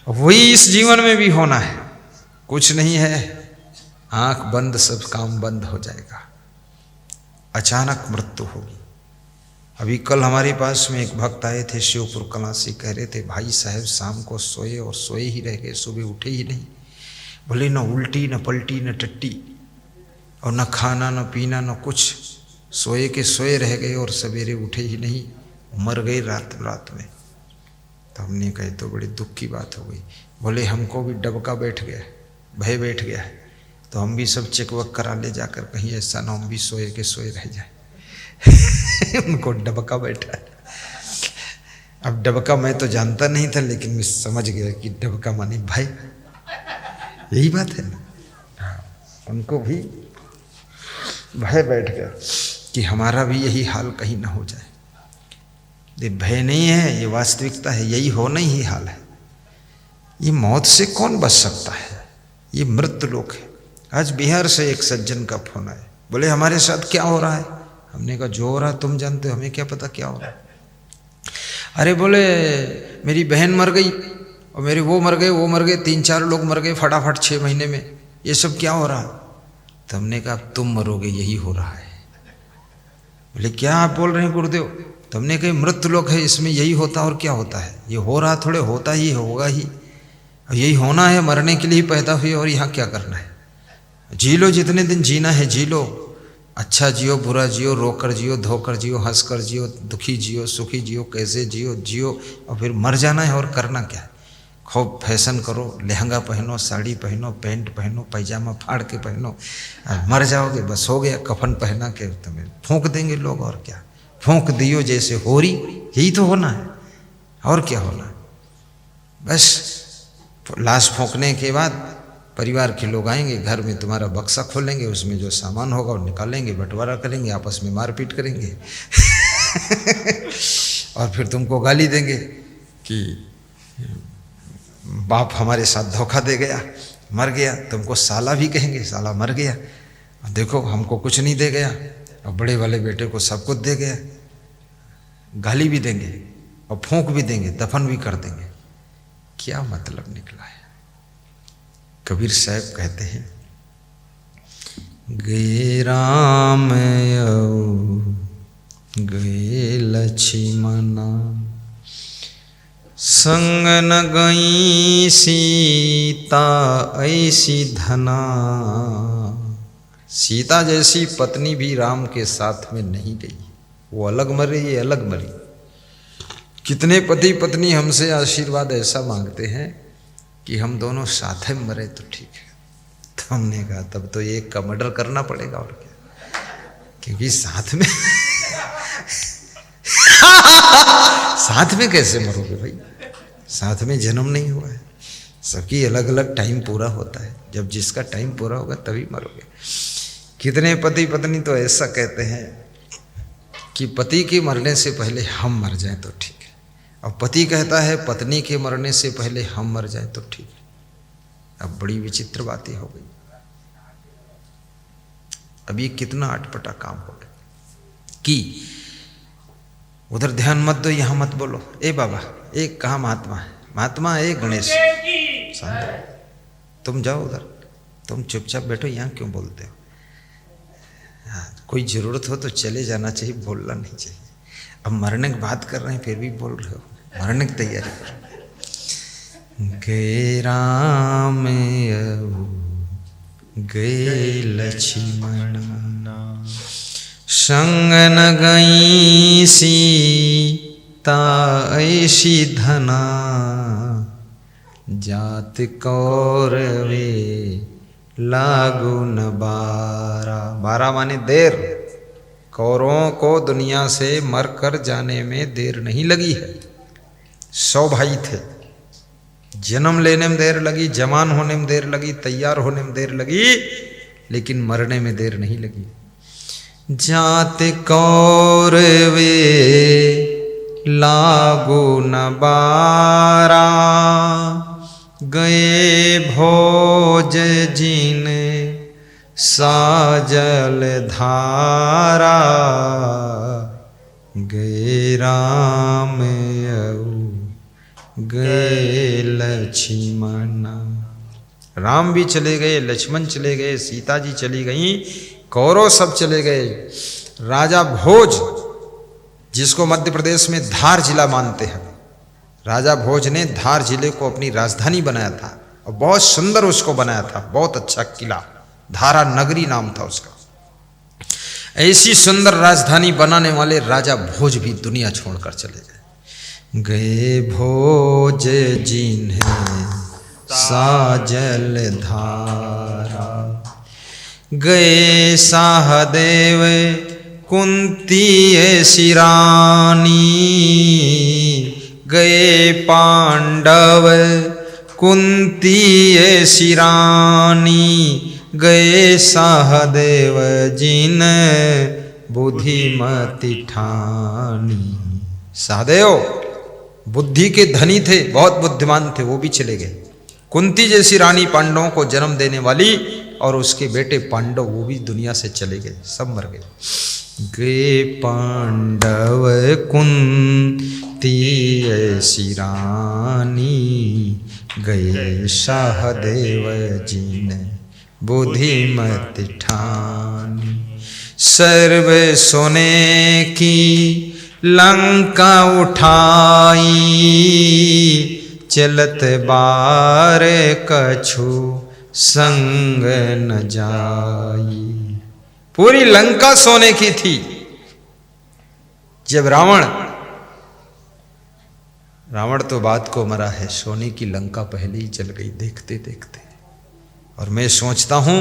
वही इस जीवन में भी होना है। कुछ नहीं है, आंख बंद सब काम बंद हो जाएगा, अचानक मृत्यु होगी। अभी कल हमारे पास में एक भक्त आए थे शिवपुर कला से, कह रहे थे भाई साहब शाम को सोए और सोए ही रह गए, सुबह उठे ही नहीं। बोले न उल्टी न पलटी न टट्टी और न खाना न पीना न कुछ, सोए के सोए रह गए और सवेरे उठे ही नहीं, मर गए रात में। तो हमने कहे तो बड़ी दुख की बात हो गई। बोले हमको भी डबका बैठ गया, भय बैठ गया है, तो हम भी सब चेक वक करा ले जाकर, कहीं ऐसा ना हम भी सोए के सोए रह जाए। उनको डबका बैठा है। अब डबका मैं तो जानता नहीं था, लेकिन मैं समझ गया कि डबका माने भाई, यही बात है ना। उनको भी भय बैठ गया कि हमारा भी यही हाल कहीं ना हो जाए। ये भय नहीं है, ये वास्तविकता है, यही होना ही हाल है। ये मौत से कौन बच सकता है, ये मृत्यु लोक है। आज बिहार से एक सज्जन का फोन आया, बोले हमारे साथ क्या हो रहा है। हमने कहा जो हो रहा है तुम जानते हो, हमें क्या पता क्या हो रहा है। अरे बोले मेरी बहन मर गई और मेरे वो मर गए, 3-4 लोग मर गए फटाफट 6 महीने में, ये सब क्या हो रहा है। तो हमने कहा तुम मरोगे, यही हो रहा है। बोले क्या आप बोल रहे हैं गुरुदेव। तो हमने कहा मृत्यु लोक है, इसमें यही होता और क्या होता है, ये हो रहा थोड़े होता ही होगा ही, यही होना है, मरने के लिए पैदा हुए और यहाँ क्या करना है। जी लो, जितने दिन जीना है जी लो, अच्छा जियो बुरा जियो, रोकर जियो धोकर जियो, हंस कर जियो, दुखी जियो सुखी जियो, कैसे जियो जियो, और फिर मर जाना है और करना क्या है। खूब फैशन करो, लहंगा पहनो, साड़ी पहनो, पैंट पहनो, पैजामा फाड़ के पहनो, मर जाओगे बस हो गया। कफन पहना के तुम्हें फूंक देंगे लोग, और क्या, फूंक दियो जैसे होरी, यही तो होना है और क्या होना है। बस लाश फूंकने के बाद परिवार के लोग आएंगे, घर में तुम्हारा बक्सा खोलेंगे, उसमें जो सामान होगा वो निकालेंगे, बंटवारा करेंगे, आपस में मारपीट करेंगे। और फिर तुमको गाली देंगे कि बाप हमारे साथ धोखा दे गया, मर गया। तुमको साला भी कहेंगे, साला मर गया, देखो हमको कुछ नहीं दे गया, और बड़े वाले बेटे को सब कुछ दे गया। गाली भी देंगे और फूंक भी देंगे, दफन भी कर देंगे। क्या मतलब निकला है। कबीर साहब कहते हैं गए राम गए लक्ष्मणा, संग न गई सीता ऐसी धना। सीता जैसी पत्नी भी राम के साथ में नहीं गई, वो अलग मरे ये अलग मरी। कितने पति पत्नी हमसे आशीर्वाद ऐसा मांगते हैं कि हम दोनों साथ में मरे तो ठीक है। तो हमने कहा तब तो एक का मर्डर करना पड़ेगा और क्या, क्योंकि साथ में साथ में कैसे मरोगे भाई, साथ में जन्म नहीं हुआ है। सबकी अलग अलग टाइम पूरा होता है, जब जिसका टाइम पूरा होगा तभी मरोगे। कितने पति पत्नी तो ऐसा कहते हैं कि पति के मरने से पहले हम मर जाएं तो ठीक है, और पति कहता है पत्नी के मरने से पहले हम मर जाएं तो ठीक है। अब बड़ी विचित्र बातें हो गई। अब ये कितना अटपटा काम हो गया कि उधर ध्यान मत दो, यहां मत बोलो। ए बाबा, एक कहा महात्मा है, महात्मा एक गणेश, तुम जाओ उधर, तुम चुपचाप बैठो, यहाँ क्यों बोलते हो। हाँ, कोई जरूरत हो तो चले जाना चाहिए, बोलना नहीं चाहिए। अब मरने की बात कर रहे हैं फिर भी बोल रहे हो, मरने की तैयारी करो। गए राम गए लक्ष्मण, संग न गई सीता ऐसी धना। जात कौरवे लागू न बारा, बारा माने देर। कौरवों को दुनिया से मरकर जाने में देर नहीं लगी है। 100 भाई थे, जन्म लेने में देर लगी, जवान होने में देर लगी, तैयार होने में देर लगी, लेकिन मरने में देर नहीं लगी। जात कौरवे लागू न बारा, गए भोज जिन साजल धारा। गए राम गए लक्ष्मण, लक्ष्मण। राम भी चले गए, लक्ष्मण चले गए, सीता जी चली गई, कौरव सब चले गए। राजा भोज, जिसको मध्य प्रदेश में धार जिला मानते हैं, राजा भोज ने धार जिले को अपनी राजधानी बनाया था और बहुत सुंदर उसको बनाया था, बहुत अच्छा किला, धारा नगरी नाम था उसका। ऐसी सुंदर राजधानी बनाने वाले राजा भोज भी दुनिया छोड़कर चले गए। गए भोज जिन्हें साजल धारा, गए सहदेव कुंती शिरानी, गए पांडव कुंती शिरानी, गए सहदेव जिन बुद्धिमति ठानी। सहदेव बुद्धि के धनी थे, बहुत बुद्धिमान थे, वो भी चले गए। कुंती जैसी रानी पांडवों को जन्म देने वाली, और उसके बेटे पांडव वो भी दुनिया से चले गए, सब मर गए। गए पांडव कुंती ऐसी रानी, गए सहदेव जिन बुद्धिमति ठानी। सर्व सोने की लंका उठाई, चलत बार कछु संग न जाई। पूरी लंका सोने की थी। जब रावण तो बात को मरा है, सोने की लंका पहले ही चल गई देखते देखते। और मैं सोचता हूं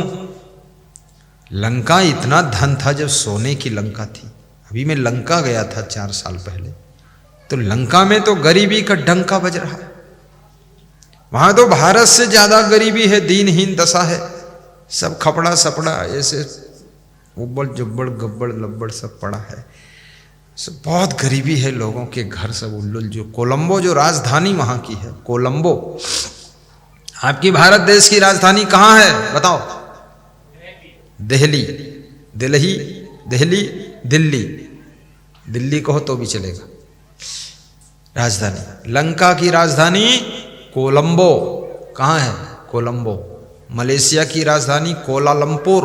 लंका इतना धन था जब सोने की लंका थी। अभी मैं लंका गया था 4 साल पहले, तो लंका में तो गरीबी का डंका बज रहा है। वहां तो भारत से ज्यादा गरीबी है, दीनहीन दशा है, सब खपड़ा सपड़ा ऐसे उबड़ जुब्बड़ गब्बड़ लब्बड़ सब पड़ा है, सब बहुत गरीबी है, लोगों के घर सब उल्लुल। जो कोलंबो जो राजधानी वहां की है, कोलंबो। आपकी भारत देश की राजधानी कहाँ है बताओ? दिल्ली, दिल्ली, दिल्ली, दिल्ली, दिल्ली कहो तो भी चलेगा। राजधानी लंका की राजधानी कोलंबो। कहाँ है? कोलंबो। मलेशिया की राजधानी कोलालमपुर,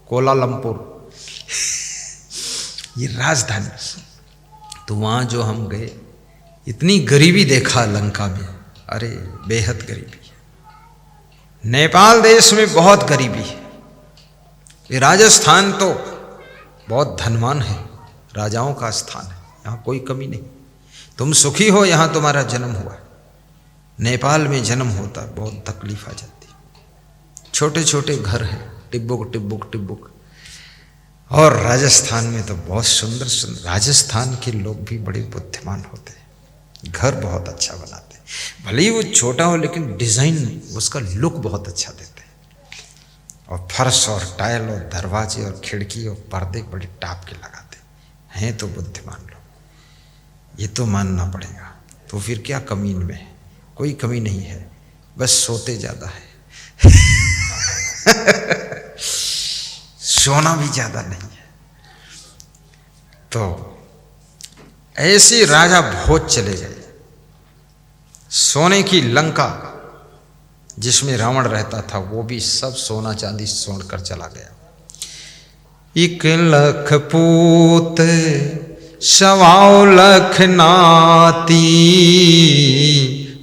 कोलालमपुर ये राजधानी। तो वहां जो हम गए, इतनी गरीबी देखा लंका में, अरे बेहद गरीबी है। नेपाल देश में बहुत गरीबी है। ये राजस्थान तो बहुत धनवान है, राजाओं का स्थान है, यहाँ कोई कमी नहीं। तुम सुखी हो, यहाँ तुम्हारा जन्म हुआ। नेपाल में जन्म होता बहुत तकलीफ आ जाती। छोटे छोटे घर हैं, टिब्बुक टिब्बुक टिब्बुक। और राजस्थान में तो बहुत सुंदर सुंदर, राजस्थान के लोग भी बड़े बुद्धिमान होते हैं, घर बहुत अच्छा बनाते हैं। भले ही वो छोटा हो लेकिन डिजाइन उसका लुक बहुत अच्छा देते हैं। और फर्श और टाइल और दरवाजे और खिड़की और पर्दे बड़े टाप के लगाते हैं। तो बुद्धिमान लोग, ये तो मानना पड़ेगा। तो फिर क्या कमी इनमें है? कोई कमी नहीं है, बस सोते ज्यादा है सोना भी ज्यादा नहीं है। तो ऐसे राजा भोज चले गए। सोने की लंका जिसमें रावण रहता था, वो भी सब सोना चांदी छोड़कर चला गया। 1 लख पूत 1.25 लख नाती,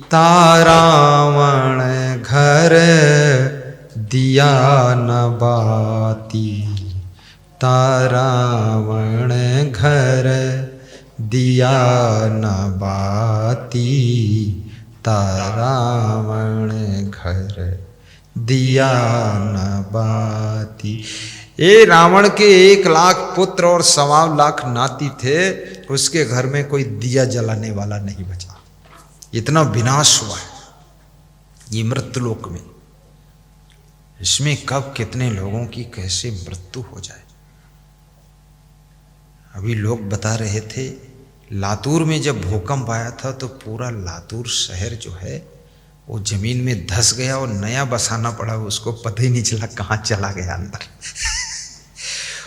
तारावण घर दिया न बाती, तारावण घर दिया न बाती, तारावण घर दिया न बाती। ये रावण के 1 लाख पुत्र और 1.25 लाख नाती थे, उसके घर में कोई दिया जलाने वाला नहीं बचा। इतना विनाश हुआ है ये मृत्युलोक में। इसमें कब कितने लोगों की कैसे मृत्यु हो जाए। अभी लोग बता रहे थे, लातूर में जब भूकंप आया था तो पूरा लातूर शहर जो है वो जमीन में धंस गया और नया बसाना पड़ा, उसको पता ही नहीं चला कहाँ चला गया अंदर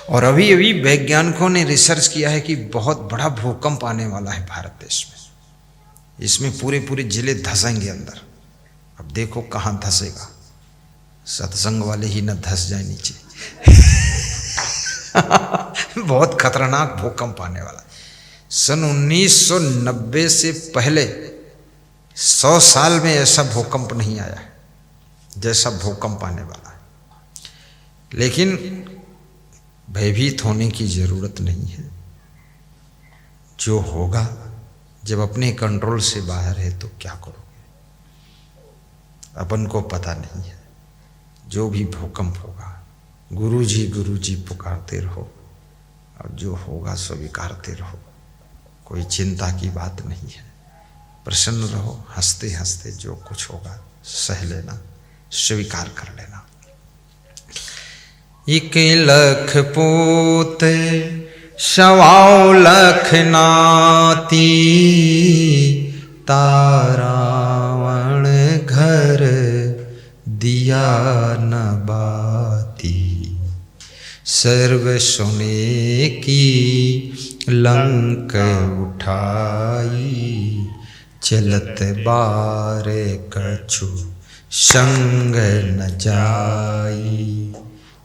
और अभी अभी वैज्ञानिकों ने रिसर्च किया है कि बहुत बड़ा भूकंप आने वाला है भारत देश में। इसमें पूरे पूरे जिले धंसेंगे अंदर। अब देखो कहाँ धंसेगा, सत्संग वाले ही न धंस जाए नीचे। बहुत खतरनाक भूकंप आने वाला। सन 1990 से पहले 100 साल में ऐसा भूकंप नहीं आया जैसा भूकंप आने वाला है। लेकिन भयभीत होने की जरूरत नहीं है। जो होगा, जब अपने कंट्रोल से बाहर है तो क्या करोगे, अपन को पता नहीं है। जो भी भूकंप होगा, गुरुजी पुकारते रहो, और जो होगा स्वीकारते रहो। कोई चिंता की बात नहीं है। प्रसन्न रहो, हंसते हंसते जो कुछ होगा सह लेना, स्वीकार कर लेना। इक लख पोते सवाओ लख नाती, तारावण घर दिया न बाती। सर्व सोने की लंक उठाई, चलत बार कछु संग न जाई।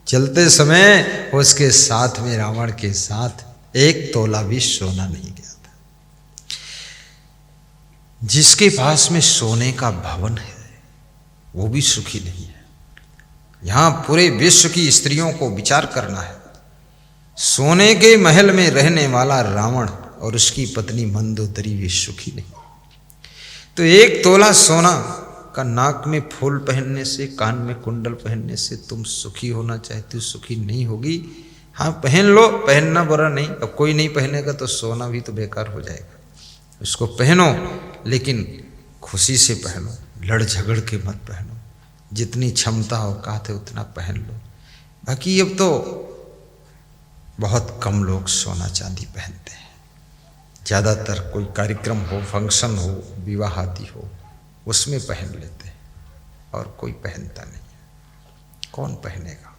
चलते समय उसके साथ में, रावण के साथ, एक तोला भी सोना नहीं गया था। जिसके पास में सोने का भवन है वो भी सुखी नहीं है। यहां पूरे विश्व की स्त्रियों को विचार करना है। सोने के महल में रहने वाला रावण और उसकी पत्नी मंदोदरी भी सुखी नहीं। तो एक तोला सोना का नाक में फूल पहनने से, कान में कुंडल पहनने से तुम सुखी होना चाहते हो, सुखी नहीं होगी। हाँ पहन लो, पहनना बुरा नहीं। अब कोई नहीं पहनेगा तो सोना भी तो बेकार हो जाएगा। उसको पहनो, लेकिन खुशी से पहनो, लड़ झगड़ के मत पहनो। जितनी क्षमता औकात है उतना पहन लो। बाकी अब तो बहुत कम लोग सोना चांदी पहनते हैं। ज़्यादातर कोई कार्यक्रम हो, फंक्शन हो, विवाह आदि हो, उसमें पहन लेते हैं, और कोई पहनता नहीं है। कौन पहनेगा?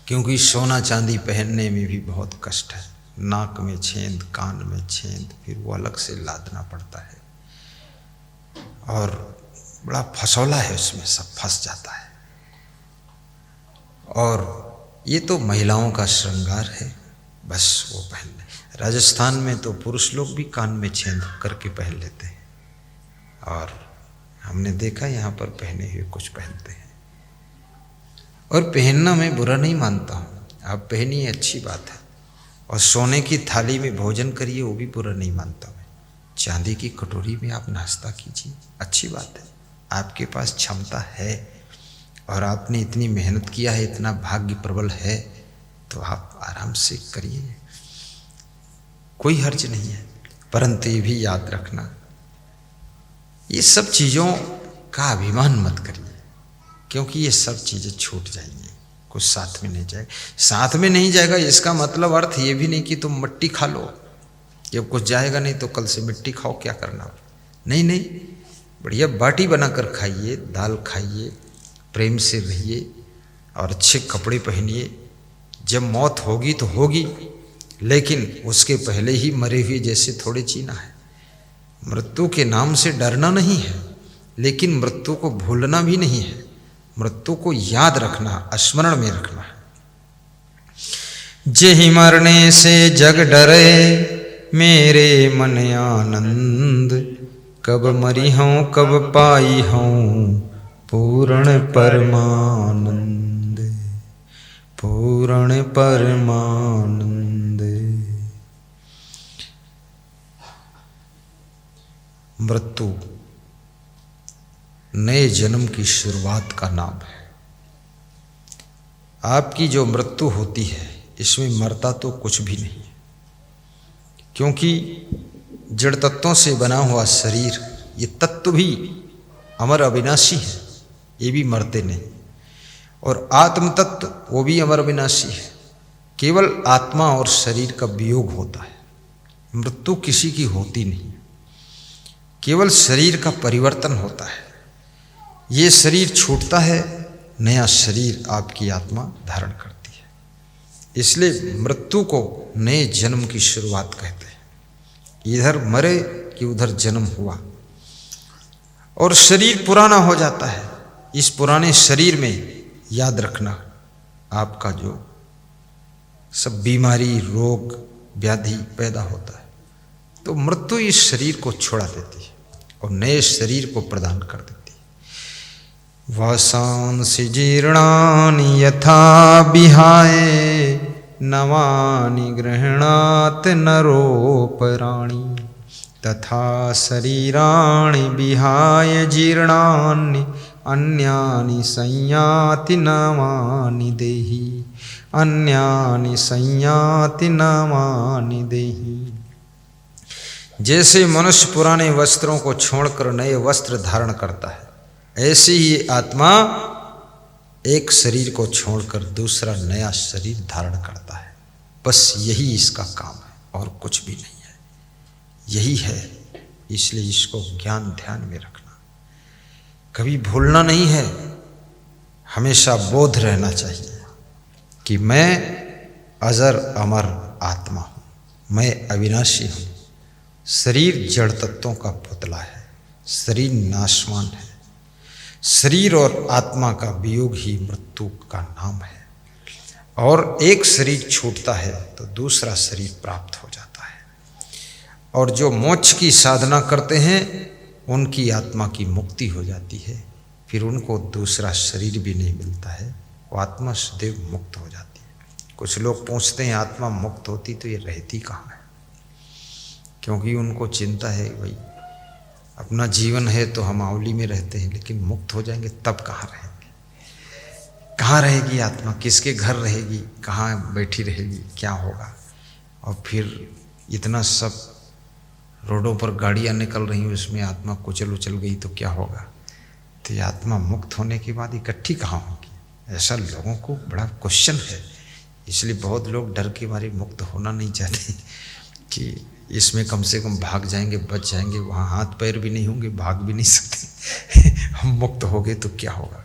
क्योंकि सोना चांदी पहनने में भी बहुत कष्ट है। नाक में छेद, कान में छेद, फिर वो अलग से लादना पड़ता है, और बड़ा फसौला है उसमें, सब फंस जाता है। और ये तो महिलाओं का श्रृंगार है, बस वो पहन ले। राजस्थान में तो पुरुष लोग भी कान में छेद करके पहन लेते हैं, और हमने देखा यहाँ पर पहने हुए कुछ पहनते हैं। और पहनना मैं बुरा नहीं मानता हूँ, आप पहनिए, अच्छी बात है। और सोने की थाली में भोजन करिए, वो भी बुरा नहीं मानता मैं। चांदी की कटोरी में आप नाश्ता कीजिए, अच्छी बात है। आपके पास क्षमता है और आपने इतनी मेहनत किया है, इतना भाग्य प्रबल है, तो आप आराम से करिए, कोई हर्ज नहीं है। परंतु ये भी याद रखना, ये सब चीज़ों का अभिमान मत करिए, क्योंकि ये सब चीज़ें छूट जाएंगी, कुछ साथ में नहीं जाएगा। साथ में नहीं जाएगा इसका मतलब अर्थ ये भी नहीं कि तुम मिट्टी खा लो। जब कुछ जाएगा नहीं तो कल से मिट्टी खाओ, क्या करना। नहीं नहीं, बढ़िया बाटी बनाकर खाइए, दाल खाइए, प्रेम से रहिए, और अच्छे कपड़े पहनिए। जब मौत होगी तो होगी, लेकिन उसके पहले ही मरे हुए जैसे थोड़े जीना है। मृत्यु के नाम से डरना नहीं है, लेकिन मृत्यु को भूलना भी नहीं है। मृत्यु को याद रखना, स्मरण में रखना है। जेहि मरने से जग डरे, मेरे मन आनंद। कब मरी हूँ कब पाई हूँ, पूर्ण परमानंद, पूर्ण परमानंद। मृत्यु नए जन्म की शुरुआत का नाम है। आपकी जो मृत्यु होती है, इसमें मरता तो कुछ भी नहीं, क्योंकि जड़ तत्वों से बना हुआ शरीर, ये तत्व भी अमर अविनाशी है, ये भी मरते नहीं। और आत्म तत्व वो भी अमर अविनाशी है, केवल आत्मा और शरीर का वियोग होता है। मृत्यु किसी की होती नहीं, केवल शरीर का परिवर्तन होता है। ये शरीर छूटता है, नया शरीर आपकी आत्मा धारण करती है। इसलिए मृत्यु को नए जन्म की शुरुआत कहते हैं। इधर मरे कि उधर जन्म हुआ। और शरीर पुराना हो जाता है। इस पुराने शरीर में याद रखना आपका जो सब बीमारी, रोग, व्याधि पैदा होता है, तो मृत्यु इस शरीर को छोड़ा देती है और नए शरीर को प्रदान कर देती है। वासांसि जीर्णानि यथा विहाय नवानि गृह्णात् नरोपराणि तथा शरीराणि विहाय जीर्णानि अन्यानि संयाति नवानि देहि अन्यानि संयाति नवानि देहि। जैसे मनुष्य पुराने वस्त्रों को छोड़कर नए वस्त्र धारण करता है, ऐसे ही आत्मा एक शरीर को छोड़कर दूसरा नया शरीर धारण करता है। बस यही इसका काम है और कुछ भी नहीं है, यही है। इसलिए इसको ज्ञान ध्यान में रखना, कभी भूलना नहीं है, हमेशा बोध रहना चाहिए कि मैं अजर अमर आत्मा हूँ, मैं अविनाशी हूँ। शरीर जड़ तत्वों का पुतला है, शरीर नाशवान है। शरीर और आत्मा का वियोग ही मृत्यु का नाम है। और एक शरीर छूटता है तो दूसरा शरीर प्राप्त हो जाता है। और जो मोक्ष की साधना करते हैं उनकी आत्मा की मुक्ति हो जाती है, फिर उनको दूसरा शरीर भी नहीं मिलता है, वो आत्मा सदैव मुक्त हो जाती है। कुछ लोग पूछते हैं आत्मा मुक्त होती तो ये रहती कहाँ है, क्योंकि उनको चिंता है भाई अपना जीवन है तो हम आवली में रहते हैं, लेकिन मुक्त हो जाएंगे तब कहाँ रहेंगे, कहाँ रहेगी आत्मा, किसके घर रहेगी, कहाँ बैठी रहेगी, क्या होगा। और फिर इतना सब रोडों पर गाड़ियाँ निकल रही हैं, उसमें आत्मा कुचल उचल गई तो क्या होगा। तो ये आत्मा मुक्त होने के बाद इकट्ठी कहाँ होगी, ऐसा लोगों को बड़ा क्वेश्चन है। इसलिए बहुत लोग डर के मारे मुक्त होना नहीं चाहते कि इसमें कम से कम भाग जाएंगे, बच जाएंगे, वहाँ हाथ पैर भी नहीं होंगे, भाग भी नहीं सकते हम मुक्त हो गए तो क्या होगा।